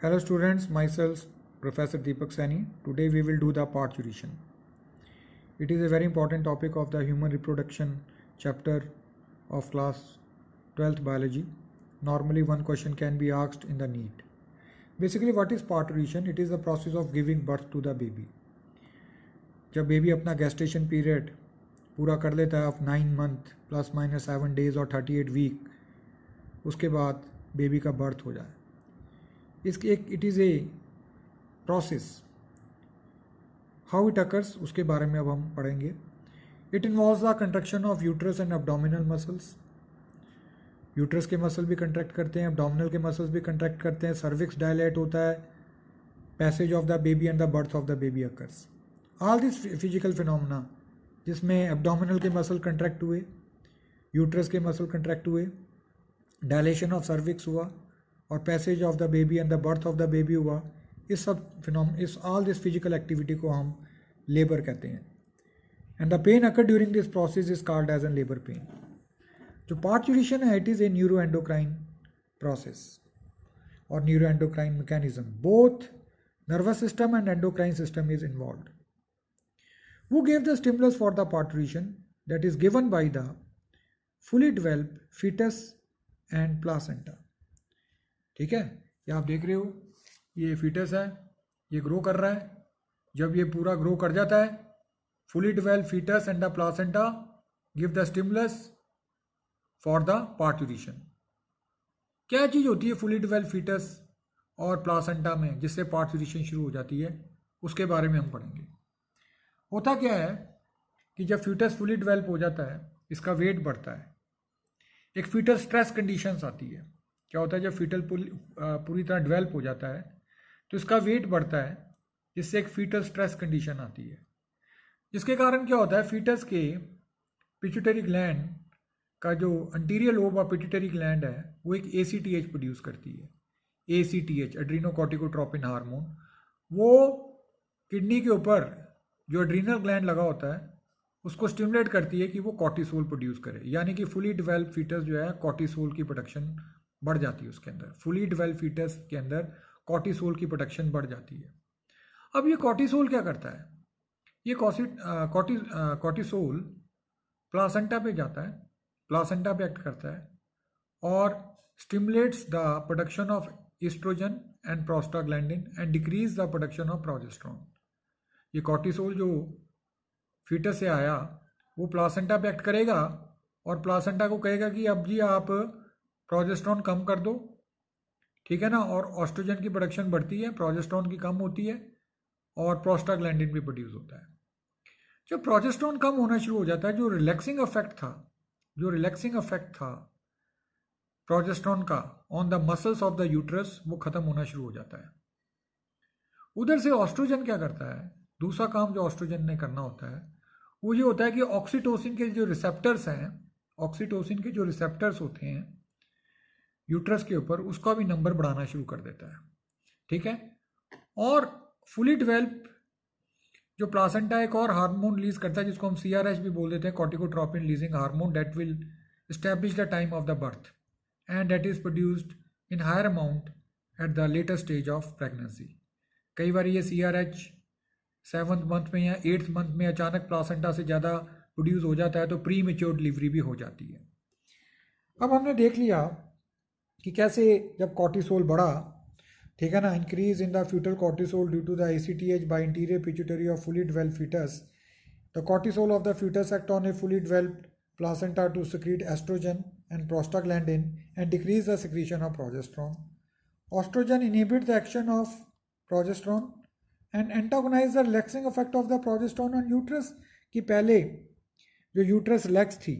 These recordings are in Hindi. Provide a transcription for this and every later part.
Hello students, myself Professor Deepak Saini. Today we will do the parturition. It is a very important topic of the human reproduction chapter of class 12th biology. Normally one question can be asked in the NEET. Basically what is parturition? It is the process of giving birth to the baby. जब बेबी अपना gestation period पूरा कर लेता है of 9 month plus minus 7 days और 38 week, उसके बाद बेबी का बर्थ हो जाए. इसकी एक it is a process. How it occurs उसके बारे में अब हम पढ़ेंगे. It involves the construction of uterus and abdominal muscles. Uterus के मसल भी कंट्रैक्ट करते हैं, एब्डोमिनल के मसल्स भी कंट्रैक्ट करते हैं, सर्विक्स डायलेट होता है, passage of the baby and the birth of the baby occurs. All this physical phenomena जिसमें एब्डोमिनल के मसल कंट्रैक्ट हुए, यूट्रस के मसल कंट्रैक्ट हुए, डायलेशन ऑफ सर्विक्स हुआ और passage of the baby and the birth of the baby हुआ, इस सब इस ऑल दिस फिजिकल एक्टिविटी को हम लेबर कहते हैं. And the pain occur during this process is called as an labour pain. जो पार्चुरेशन है it is a neuro endocrine process और neuro endocrine mechanism. Both nervous system and endocrine system is involved. Who gave the stimulus for the parturition? That is given by the fully developed fetus and placenta. ठीक है, ये आप देख रहे हो, ये फीटस है, ये ग्रो कर रहा है. जब ये पूरा ग्रो कर जाता है, fully developed fetus and the placenta give the stimulus for the parturition. क्या चीज़ होती है fully developed fetus और placenta में जिससे parturition शुरू हो जाती है, उसके बारे में हम पढ़ेंगे. होता क्या है कि जब फीटस फुली डेवलप हो जाता है, इसका वेट बढ़ता है. एक फीटल स्ट्रेस कंडीशंस आती है. क्या होता है जब फीटल पूरी तरह डेवलप हो जाता है तो इसका वेट बढ़ता है, जिससे एक फीटल स्ट्रेस कंडीशन आती है. जिसके कारण क्या होता है, फीटस के पिट्यूटरी ग्लैंड का जो anterior lobe of pituitary gland है वो एक ACTH प्रोड्यूस करती है. ACTH adrenocorticotropin hormone. वो किडनी के ऊपर जो एड्रीनल ग्लैंड लगा होता है उसको स्टिमुलेट करती है कि वो कॉर्टिसोल प्रोड्यूस करे. यानी कि फुली डेवलप फीटस जो है कॉर्टिसोल की प्रोडक्शन बढ़ जाती है उसके अंदर. फुली डेवलप फीटस के अंदर कॉर्टिसोल की प्रोडक्शन बढ़ जाती है. अब ये कॉर्टिसोल क्या करता है, ये कॉर्टिसोल प्लासेंटा पे जाता है, प्लासेंटा पे एक्ट करता है और stimulates the production of oestrogen and prostaglandin and decrease the production of progesterone. ये कॉर्टिसोल जो फीटस से आया वो प्लासेंटा पे एक्ट करेगा और प्लासेंटा को कहेगा कि अब जी आप प्रोजेस्टेरोन कम कर दो, ठीक है ना, और एस्ट्रोजन की प्रोडक्शन बढ़ती है, प्रोजेस्टेरोन की कम होती है और प्रोस्टाग्लैंडिन भी प्रोड्यूस होता है. जब प्रोजेस्टेरोन कम होना शुरू हो जाता है, जो रिलैक्सिंग इफेक्ट था प्रोजेस्टेरोन का on the muscles of the uterus वो खत्म होना शुरू हो जाता है. उधर से एस्ट्रोजन क्या करता है, दूसरा काम जो एस्ट्रोजन ने करना होता है वो ये होता है कि ऑक्सीटोसिन के जो रिसेप्टर्स होते हैं यूट्रस के ऊपर, उसका भी नंबर बढ़ाना शुरू कर देता है. ठीक है. और फुली डेवलप जो प्लासेंटा एक और हार्मोन रिलीज करता है जिसको हम CRH भी बोल देते हैं, corticotropin releasing hormone, that will establish the time of the birth and that is produced in higher amount at the later stage of pregnancy. कई बार ये CRH 7th मंथ में या 8th मंथ में अचानक प्लासेंटा से ज़्यादा प्रोड्यूस हो जाता है तो प्री मेच्योर डिलीवरी भी हो जाती है. अब हमने देख लिया कि कैसे जब कॉर्टिसोल बढ़ा, ठीक है ना, increase in the fetal cortisol due to the ACTH by interior pituitary of fully developed fetus. The cortisol of the fetus act on a fully developed placenta to secrete oestrogen and prostaglandin and decrease the secretion of progesterone. Estrogen inhibit the action of progesterone and antagonize the relaxing effect of the progesterone on uterus. कि पहले जो यूट्रस रिलैक्स थी,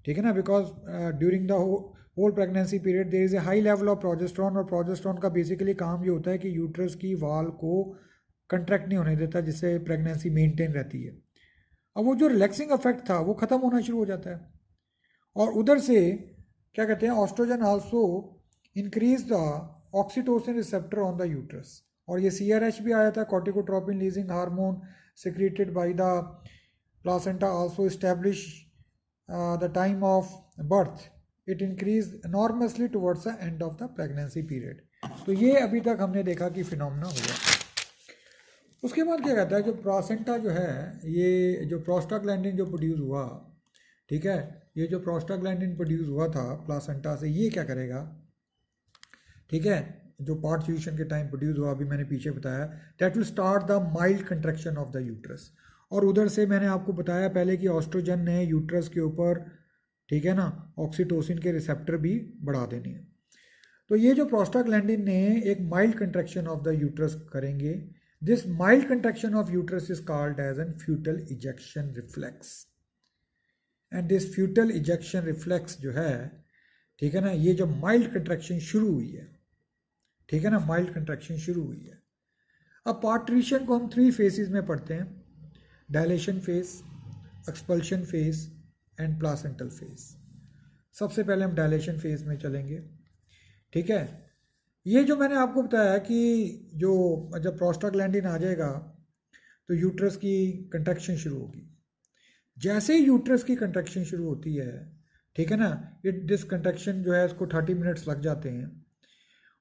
ठीक है ना, because during the whole pregnancy period there is a high level of progesterone और प्रोजेस्टेरोन का बेसिकली काम ये होता है कि यूट्रस की वाल को कंट्रैक्ट नहीं होने देता, जिससे प्रेगनेंसी मेंटेन रहती है. अब वो जो रिलैक्सिंग इफेक्ट था वो ख़त्म होना शुरू हो जाता है और उधर से क्या कहते हैं, oestrogen also increase the oxytocin receptor on the uterus. और ये CRH भी आया था, corticotropin releasing hormone secreted by the placenta also establish the time of birth. It increased enormously towards the end of the pregnancy period. तो ये अभी तक हमने देखा कि फिनोमेना हुआ। उसके बाद क्या कहता है, जो प्लासेंटा जो है, ये जो प्रोस्टाग्लैंडिन जो प्रोड्यूस हुआ, ठीक है, ये जो प्रोस्टाग्लैंडिन प्रोड्यूस हुआ था प्लासेंटा से, ये क्या करेगा, ठीक है, जो पार्ट फ्यूजन के टाइम प्रोड्यूस हुआ, अभी मैंने पीछे बताया, that will start the mild contraction of the uterus. और उधर से मैंने आपको बताया पहले कि ऑस्ट्रोजन ने यूट्रस के ऊपर, ठीक है ना, ऑक्सीटोसिन के रिसेप्टर भी बढ़ा देने हैं। तो ये जो प्रोस्टाग्लैंडिन ने एक mild contraction of the uterus करेंगे। This mild contraction of uterus is called as an fetal ejection reflex. And this fetal ejection reflex जो है, ठीक है ना, ये जो माइल्ड कंट्रैक्शन शुरू हुई है, ठीक है ना, माइल्ड कंट्रैक्शन शुरू हुई है। अब पार्ट्रीशन को हम 3 फेसेस में पढ़ते हैं, dilation face, expulsion face and placental face. सबसे पहले हम डायलेशन फेस में चलेंगे, ठीक है। ये जो मैंने आपको बताया कि जो जब प्रोस्टाग्लैंडिन आ जाएगा तो यूट्रस की कंट्रैक्शन शुरू होगी। जैसे ही यूट्रस की कंट्रैक्शन शुरू होती है, ठीक है ना, दिस कंट्रैक्शन जो है इसको 30 मिनट्स लग जाते हैं।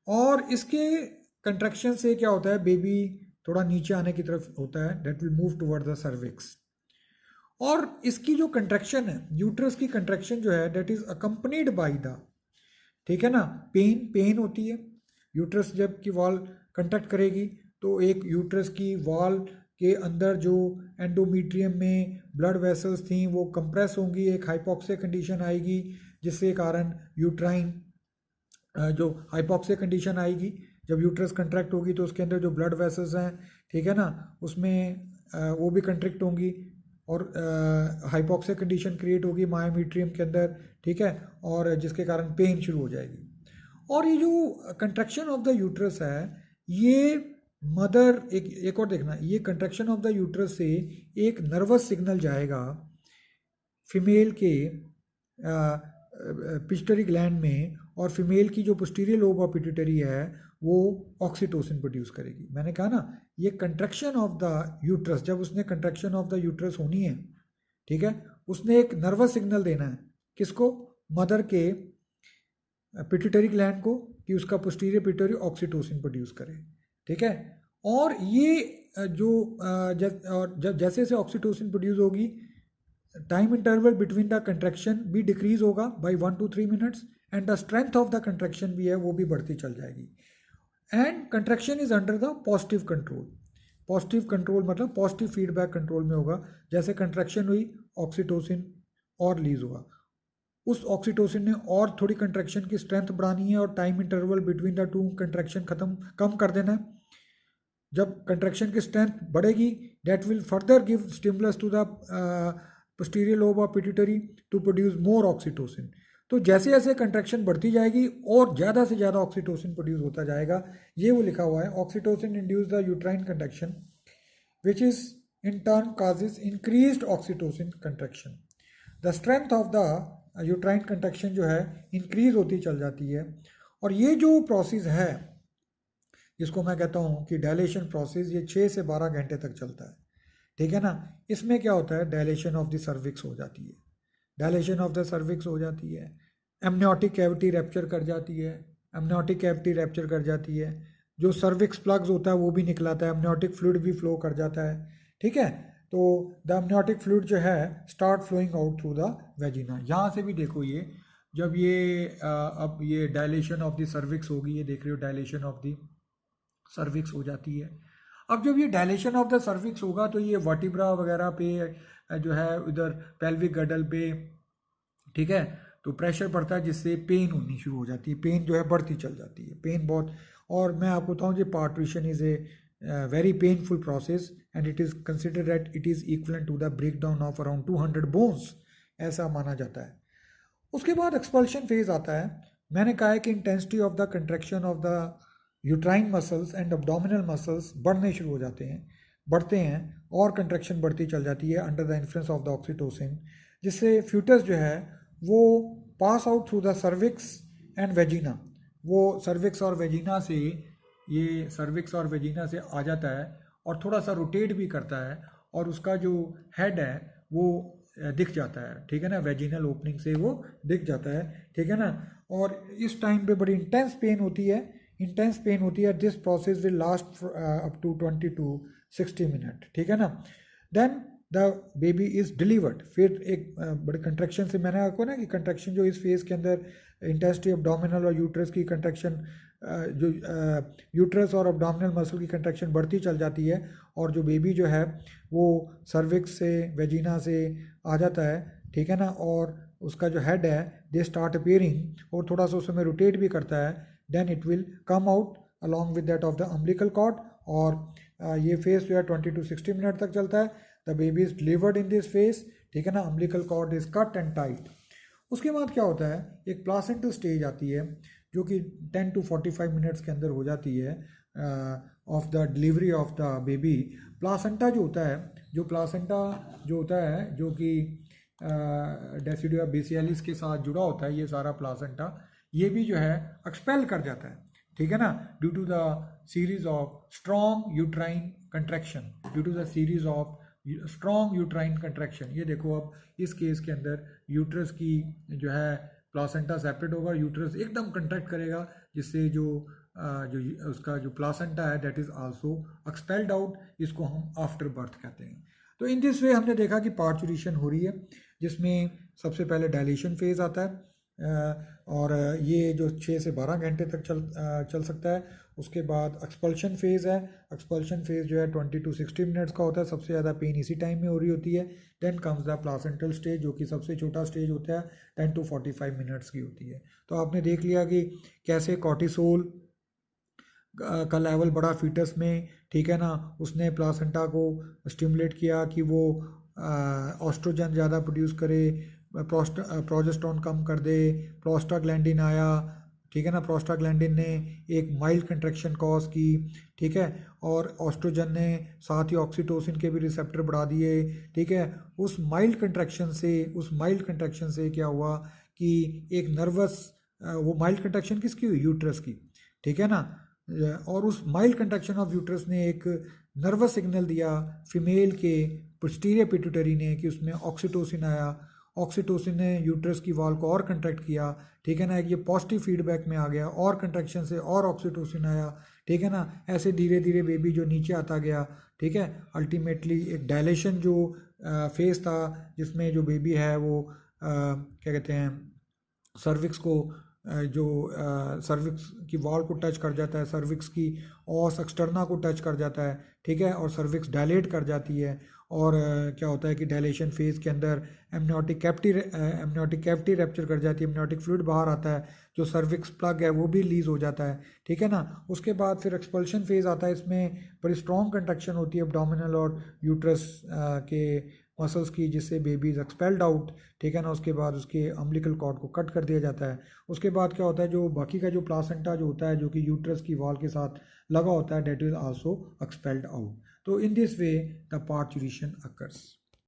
और इसके कंट्रैक्शन से क्या होता है, बेबी थोड़ा नीचे आने की तरफ होता है, that will move toward the cervix. और इसकी जो कंट्रैक्शन है, यूट्रस की कंट्रैक्शन जो है, that is accompanied by the, ठीक है ना, पेन होती है। यूट्रस जब की वॉल कंट्रैक्ट करेगी तो एक यूट्रस की वॉल के अंदर जो एंडोमीट्रियम में ब्लड वेसल्स थी वो कंप्रेस होंगी, एक हाइपोक्सिया कंडीशन आएगी, जिसके कारण यूट्राइन जो हाइपोक्सिया कंडीशन आएगी, जब यूट्रस कंट्रैक्ट होगी तो उसके अंदर जो ब्लड वेसल्स हैं, ठीक है ना, उसमें वो भी कंट्रैक्ट होंगी और हाइपोक्सिया कंडीशन क्रिएट होगी मायोमीट्रियम के अंदर, ठीक है, और जिसके कारण पेन शुरू हो जाएगी। और ये जो कंट्रैक्शन ऑफ द यूट्रस है, ये मदर एक और देखना, ये कंट्रैक्शन ऑफ द यूट्रस से एक नर्वस सिग्नल जाएगा फीमेल के पिट्यूटरी ग्लैंड में, और फीमेल की जो पोस्टीरियर लोब ऑफ पिट्यूटरी है वो ऑक्सीटोसिन प्रोड्यूस करेगी। मैंने कहा ना, ये कंट्रैक्शन ऑफ द यूट्रस, जब उसने कंट्रैक्शन ऑफ द यूट्रस होनी है, ठीक है, उसने एक नर्वस सिग्नल देना है, किसको, मदर के पिट्यूटरी ग्लैंड को, कि उसका पोस्टीरियर पिट्यूटरी ऑक्सीटोसिन प्रोड्यूस करे, ठीक है। और ये जो जब जैसे जैसे ऑक्सीटोसिन प्रोड्यूस होगी, time interval between the contraction भी डिक्रीज होगा by 1 to 3 minutes, and the strength of the contraction भी है वो भी बढ़ती चल जाएगी। And contraction is under the positive control. Positive control मतलब पॉजिटिव फीडबैक कंट्रोल में होगा। जैसे कंट्रैक्शन हुई, ऑक्सीटोसिन और रिलीज हुआ, उस ऑक्सीटोसिन ने और थोड़ी कंट्रैक्शन की स्ट्रेंथ बढ़ानी है और time interval between the 2 contraction कम कर देना है। जब कंट्रैक्शन की स्ट्रेंथ बढ़ेगी, that will further give stimulus to the posterior lobe of pituitary to produce more oxytocin. तो जैसे जैसे कंट्रैक्शन बढ़ती जाएगी और ज़्यादा से ज़्यादा ऑक्सीटोसिन प्रोड्यूस होता जाएगा। ये वो लिखा हुआ है, oxytocin induce the uterine contraction which is in turn causes increased oxytocin contraction. The strength of the uterine contraction जो है इंक्रीज होती चल जाती है। और ये जो प्रोसेस है, जिसको मैं कहता हूँ कि डायलेशन प्रोसेस, ये 6 से 12 घंटे तक चलता है, ठीक है ना। इसमें क्या होता है, डायलेशन ऑफ द सर्विक्स हो जाती है, डायलेशन ऑफ द सर्विक्स हो जाती है, एमनियोटिक कैविटी रैप्चर कर जाती है, एमनियोटिक कैविटी रैप्चर कर जाती है, जो सर्विक्स प्लग्स होता है वो भी निकलाता है, एमनियोटिक फ्लूइड भी फ्लो कर जाता है, ठीक है। तो द एमनियोटिक फ्लूइड जो है start flowing out through the vagina. यहाँ से भी देखो, ये जब ये अब ये डायलेशन ऑफ द सर्विक्स होगी, ये देख रहे हो डायलेशन ऑफ द सर्विक्स हो जाती है। अब जब ये डायलेशन ऑफ द सर्विक्स होगा तो ये वर्टिब्रा वगैरह पे जो है उधर पेल्विक गर्डल पे, ठीक है, तो प्रेशर पड़ता है, जिससे पेन होनी शुरू हो जाती है, पेन जो है बढ़ती चल जाती है, पेन बहुत। और मैं आपको बताऊँ, ये parturition is a very painful process and it is considered that it is equivalent to the break down of around 200 bones, ऐसा माना जाता है। उसके बाद एक्सपल्शन फेज आता है। मैंने कहा है कि intensity of the contraction of the uterine muscles and abdominal muscles बढ़ने शुरू हो जाते हैं, बढ़ते हैं, और कंट्रैक्शन बढ़ती चल जाती है under the influence of the oxytocin, जिससे फ्यूटस जो है वो pass out through the cervix and vagina. वो सर्विक्स और वेजिना से, ये सर्विक्स और वेजिना से आ जाता है और थोड़ा सा रोटेट भी करता है, और उसका जो हेड है वो दिख जाता है, ठीक है ना, वेजिनल ओपनिंग से वो दिख जाता है, ठीक है ना। और इस टाइम पे बड़ी इंटेंस पेन होती है, इंटेंस पेन होती है, this process will last up to 20 to 60 minute, ठीक है ना। Then the baby is delivered. फिर एक बड़े कंट्रैक्शन से, मैंने आपको ना कि कंट्रैक्शन जो इस फेज़ के अंदर इंटेस्टी एब्डोमिनल और यूट्रस की कंट्रैक्शन, जो यूट्रस और एब्डोमिनल मसल की कंट्रैक्शन बढ़ती चल जाती है, और जो बेबी जो है वो सर्विक्स से, वेजिना से आ जाता है, ठीक है ना, और उसका जो हेड है दे स्टार्ट अपीयरिंग, और थोड़ा सा उसमें रोटेट भी करता है, then it will come out along with that of the umbilical cord, और ये फेस जो है 20 to 60 मिनट तक चलता है। The baby is delivered in this phase, ठीक है ना, umbilical cord is cut and tight. उसके बाद क्या होता है, एक प्लासेंटल स्टेज आती है जो कि 10 to 45 मिनट्स के अंदर हो जाती है of the delivery of the baby. Placenta जो होता है, जो कि डेसिडुआ बेसियालिस के साथ जुड़ा होता है, ये सारा प्लासेंटा, ये भी जो है एक्सपेल कर जाता है, ठीक है ना, due to the series of strong uterine contraction, ये देखो अब इस केस के अंदर यूट्रस की जो है प्लासेंटा सेपरेट होगा, यूट्रस एकदम कंट्रैक्ट करेगा, जिससे जो उसका जो प्लासेंटा है that is also expelled out, इसको हम आफ्टर बर्थ कहते हैं। तो इन दिस वे हमने देखा कि पार्चुरेशन हो रही है, जिसमें सबसे पहले डायलेशन फेज आता है, और ये जो 6 से 12 घंटे तक चल सकता है। उसके बाद एक्सपल्शन फेज़ है, एक्सपल्शन फेज़ जो है 20 to 60 मिनट्स का होता है, सबसे ज़्यादा पेन इसी टाइम में हो रही होती है। Then comes the placental stage, जो कि सबसे छोटा स्टेज होता है, 10 to 45 मिनट्स की होती है। तो आपने देख लिया कि कैसे कॉर्टिसोल का लेवल बढ़ा फीटस में, ठीक है ना, उसने प्लासेंटा को स्टिमुलेट किया कि वो ऑस्ट्रोजन ज़्यादा प्रोड्यूस करे, प्रोजेस्टेरोन कम कर दे, प्रोस्टाग्लैंडिन आया, ठीक है ना, प्रोस्टाग्लैंडिन ने एक माइल्ड कंट्रैक्शन कॉज की, ठीक है, और ऑस्ट्रोजन ने साथ ही ऑक्सीटोसिन के भी रिसेप्टर बढ़ा दिए, ठीक है। उस माइल्ड कंट्रैक्शन से क्या हुआ कि एक नर्वस, वो माइल्ड कंट्रैक्शन किसकी हुई, यूट्रस की, ठीक है ना, और उस माइल्ड कंट्रैक्शन ऑफ यूट्रस ने एक नर्वस सिग्नल दिया फीमेल के पोस्टीरियर पिट्यूटरी ने कि उसमें ऑक्सीटोसिन आया, ऑक्सीटोसिन ने यूट्रस की वॉल को और कंट्रैक्ट किया, ठीक है ना, ये पॉजिटिव फीडबैक में आ गया, और कंट्रैक्शन से और ऑक्सीटोसिन आया, ठीक है ना, ऐसे धीरे धीरे बेबी जो नीचे आता गया, ठीक है। अल्टीमेटली एक डायलेशन जो फेज था, जिसमें जो बेबी है वो क्या कहते हैं, सर्विक्स को सर्विक्स की वॉल को टच कर जाता है, सर्विक्स की ऑस एक्सटर्ना को टच कर जाता है, ठीक है, और सर्विक्स डायलेट कर जाती है, और क्या होता है कि डायलेशन फेज के अंदर एमनियोटिक कैविटी रैप्चर कर जाती है, एमनियोटिक फ्लूइड बाहर आता है, जो सर्विक्स प्लग है वो भी रिलीज हो जाता है, ठीक है ना। उसके बाद फिर एक्सपल्शन फेज आता है, इसमें बड़ी स्ट्रॉन्ग कंट्रैक्शन होती है एब्डोमिनल और यूट्रस के मसल्स की, जिससे बेबी इज एक्सपेल्ड आउट, ठीक है ना। उसके बाद उसके अम्बिलिकल कॉर्ड को कट कर दिया जाता है। उसके बाद क्या होता है, जो बाकी का जो प्लासेंटा जो होता है, जो कि यूट्रस की वॉल के साथ लगा होता है, that is also expelled out. तो in this way the parturition occurs.